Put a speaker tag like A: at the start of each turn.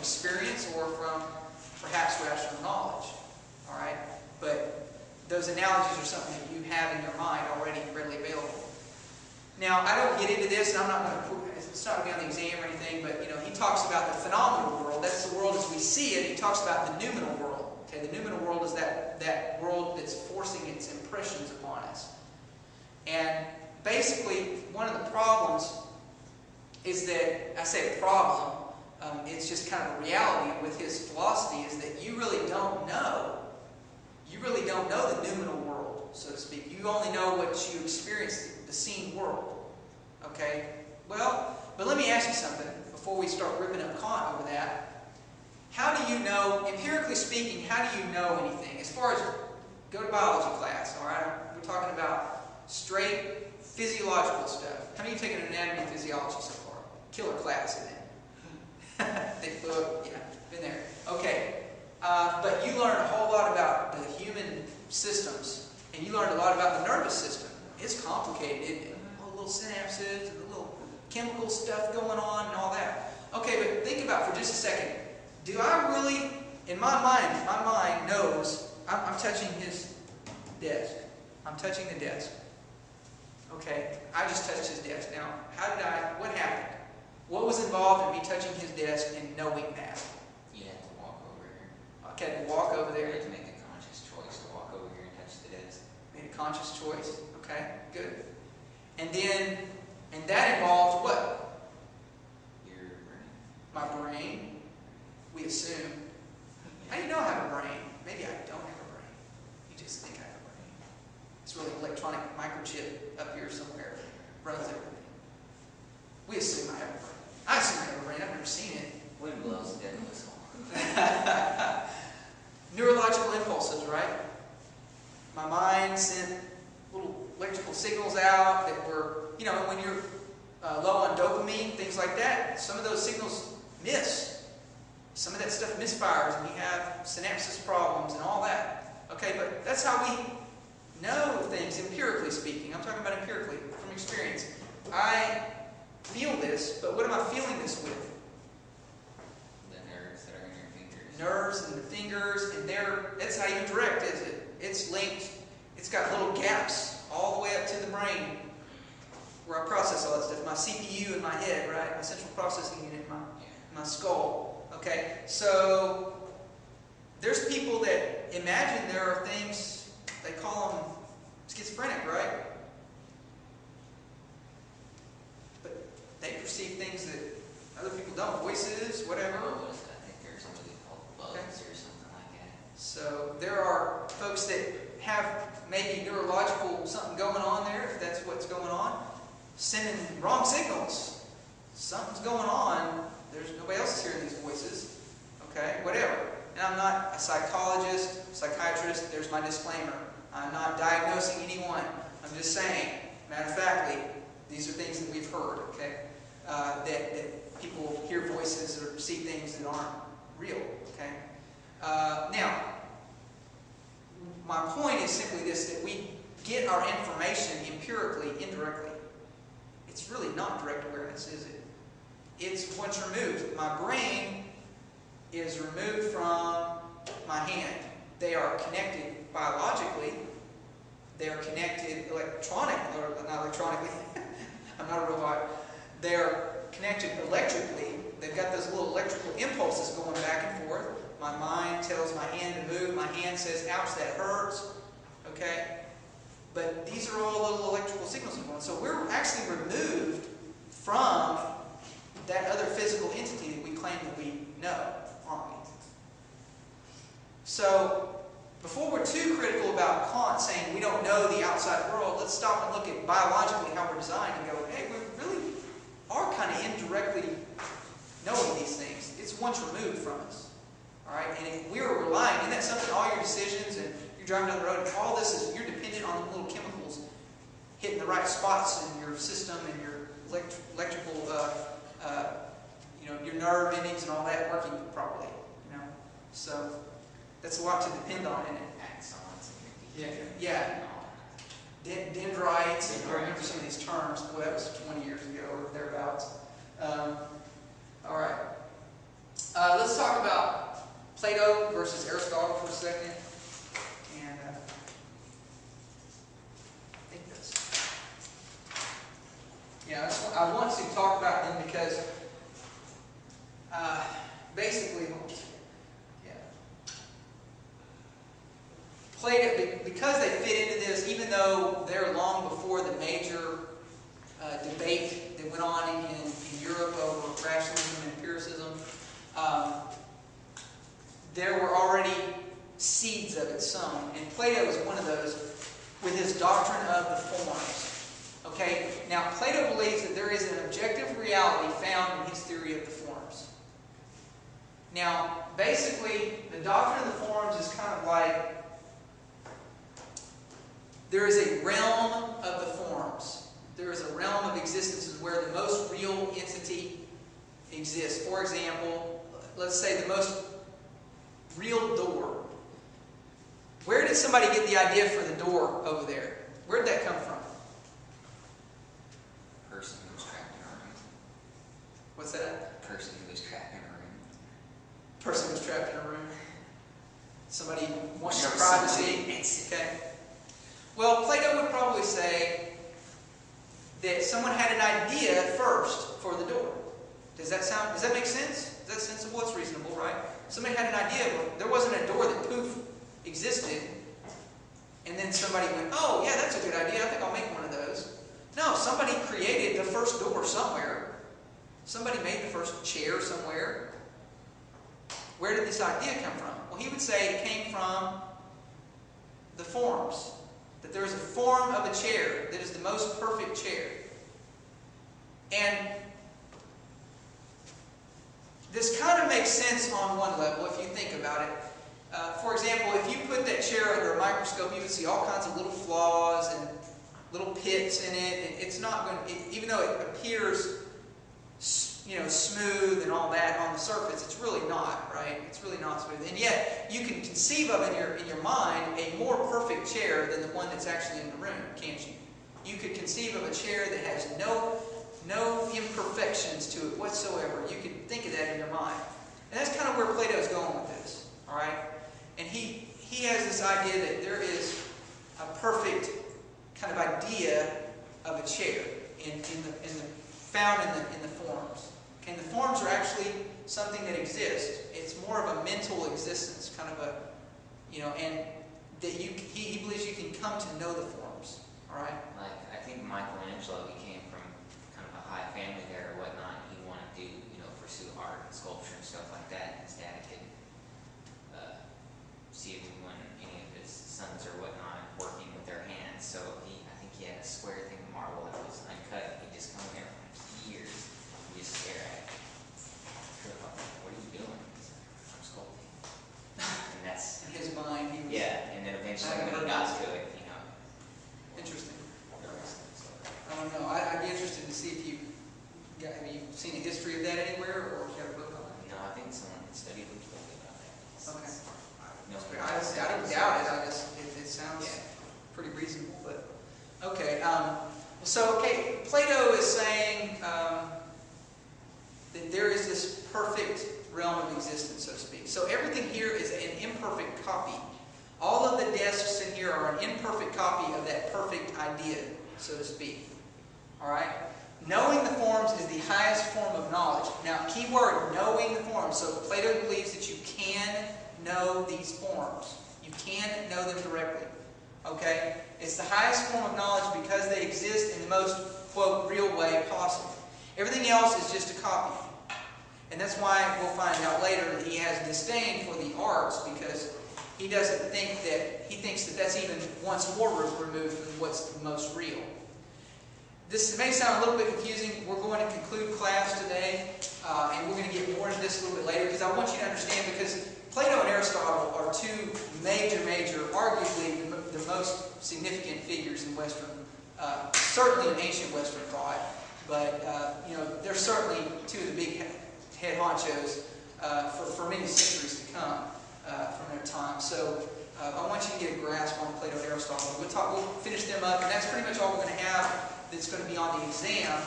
A: experience or from perhaps rational knowledge. All right? But those analogies are something that you have in your mind already readily available. Now, I don't get into this, and I'm not going to, it's not going to be on the exam or anything, but you know, he talks about the phenomenal world. That's the world as we see it. He talks about the noumenal world. Okay, the noumenal world is that world that's forcing its impressions upon us. And basically, one of the problems is that, I say problem, it's just kind of a reality with his philosophy, is that you really don't know. You really don't know the noumenal world, so to speak. You only know what you experience, the seen world. Okay? Well, but let me ask you something before we start ripping up Kant over that. How do you know, empirically speaking, how do you know anything? As far as, go to biology class, all right? We're talking about straight physiological stuff. How many of you taken anatomy and physiology so far? Killer class, isn't it? Thick book, yeah, been there. Okay. But you learned a whole lot about the human systems, and you learned a lot about the nervous system. It's complicated, isn't it? All the little synapses and the little chemical stuff going on and all that. Okay, but think about for just a second. Do I really, in my mind knows, I'm touching his desk. I'm touching the desk. Okay, I just touched his desk. Now, what happened? What was involved in me touching his desk and knowing that?
B: You had to walk over here.
A: Okay, to walk over there.
B: You had to make a conscious choice to walk over here and touch the desk.
A: Made a conscious choice. Okay, good. And then, and that involved what?
B: Your brain.
A: My brain. We assume. How do you know I have a brain? Maybe I don't have a brain. You just think I have a brain. It's really an electronic microchip up here somewhere. Runs everything. We assume I have a brain. I assume I have a brain. I've never seen it.
B: Wind blows, dead whistle.
A: Neurological impulses, right? My mind sent little electrical signals out that were, you know, when you're low on dopamine, things like that, some of those signals miss. Some of that stuff misfires, and you have synapses problems and all that. Okay, but that's how we know things, empirically speaking. I'm talking about empirically, from experience. I feel this, but what am I feeling this with?
B: The nerves that are in your fingers.
A: Nerves and the fingers, and it's not even direct, is it? It's linked. It's got little gaps all the way up to the brain where I process all that stuff. My CPU in my head, right? My central processing unit in my skull. Okay, so there's people that imagine there are things, they call them schizophrenic, right? But they perceive things that other people don't, voices, whatever.
B: I think there's something called bugs or something like that.
A: So there are folks that have maybe neurological something going on there, if that's what's going on, sending wrong signals. Something's going on. There's nobody else is hearing these voices. Okay, whatever. And I'm not a psychologist, psychiatrist. There's my disclaimer. I'm not diagnosing anyone. I'm just saying, matter of factly, these are things that we've heard. Okay, that people hear voices or see things that aren't real. Okay. Now, my point is simply this: that we get our information empirically, indirectly. It's really not direct awareness, is it? It's what's removed. My brain is removed from my hand. They are connected biologically. They are connected electronically, or not electronically. I'm not a robot. They are connected electrically. They've got those little electrical impulses going back and forth. My mind tells my hand to move. My hand says, ouch, that hurts. Okay? But these are all little electrical signals going on. So we're actually removed from that other physical entity that we claim that we know, aren't we? So, before we're too critical about Kant saying we don't know the outside world, let's stop and look at biologically how we're designed and go, hey, we really are kind of indirectly knowing these things. It's once removed from us. Alright? And if we're relying, isn't that something, all your decisions and you're driving down the road, and all this is, you're dependent on the little chemicals hitting the right spots in your system and your electrical your nerve endings and all that working properly, So that's a lot to depend on, isn't it? Yeah. Dendrites, and I remember some of these terms. Well, that was 20 years ago or thereabouts. All right. Let's talk about Plato versus Aristotle for a second. And I think that's... Yeah, I want to talk about them because basically, Plato, because they fit into this, even though they're long before the major debate that went on in Europe over rationalism and empiricism, there were already seeds of it sown. And Plato is one of those with his doctrine of the forms. Okay? Now, Plato believes that there is an objective reality found in his theory of the forms. Now, basically, the doctrine of the forms is kind of like there is a realm of the forms. There is a realm of existences where the most real entity exists. For example, let's say the most real door. Where did somebody get the idea for the door over there? Where did that come from?
B: Person who was trapped in a room.
A: What's that?
B: Person who was trapped in a room.
A: Person was trapped in a room. Somebody wants your privacy. Okay. Well, Plato would probably say that someone had an idea first for the door. Does that make sense? Is that sensible? It's reasonable, right? Somebody had an idea, but there wasn't a door that poof existed, and then somebody went, oh yeah, that's a good idea, I think I'll make one of those. No, somebody created the first door somewhere. Somebody made the first chair somewhere. Where did this idea come from? Well, he would say it came from the forms. That there is a form of a chair that is the most perfect chair. And this kind of makes sense on one level if you think about it. For example, if you put that chair under a microscope, you would see all kinds of little flaws and little pits in it. And it's not going to, even though it appears, smooth and all that on the surface, it's really not, right? It's really not smooth. And yet, you can conceive of in your mind a more perfect chair than the one that's actually in the room, can't you? You could conceive of a chair that has no imperfections to it whatsoever. You could think of that in your mind. And that's kind of where Plato's going with this, all right? And he has this idea that there is a perfect kind of idea of a chair found in the forms. Okay, and the forms are actually something that exists. It's more of a mental existence, kind of a, and that he believes you can come to know the forms. All right.
B: Like, I think Michelangelo, he came from kind of a high family there or whatnot. He wanted to, pursue art and sculpture and stuff like that. And his dad could see when any of his sons or whatnot working with their hands. So I think he had a square thing of marble that was uncut. He'd just come there for years and just stare at it. What are you doing? He's like, I'm sculpting. And that's
A: in his mind. He was,
B: yeah, and then eventually when he got to it,
A: Interesting. I don't know. I'd be interested to see if have you seen a history of that anywhere, or if you have a book on it?
B: No, I think someone studied a little bit about that.
A: Okay.
B: No,
A: I don't doubt it. It sounds pretty reasonable, but okay. Plato is saying that there is this perfect realm of existence, so to speak. So everything here is an imperfect copy. All of the desks in here are an imperfect copy of that perfect idea, so to speak. All right? Knowing the forms is the highest form of knowledge. Now, key word, knowing the forms. So Plato believes that you can know these forms. You can know them directly. Okay? It's the highest form of knowledge because they exist in the most, quote, real way possible. Everything else is just a copy. And that's why we'll find out later that he has disdain for the arts, because he doesn't think that, he thinks that that's even once more removed from what's the most real. This may sound a little bit confusing. We're going to conclude class today, and we're going to get more into this a little bit later, because I want you to understand, because Plato and Aristotle are two major, arguably the most significant figures in Western, certainly in ancient Western thought, but they're certainly two of the big head honchos for many centuries to come from their time. So I want you to get a grasp on Plato and Aristotle. We'll finish them up, and that's pretty much all we're going to have that's going to be on the exam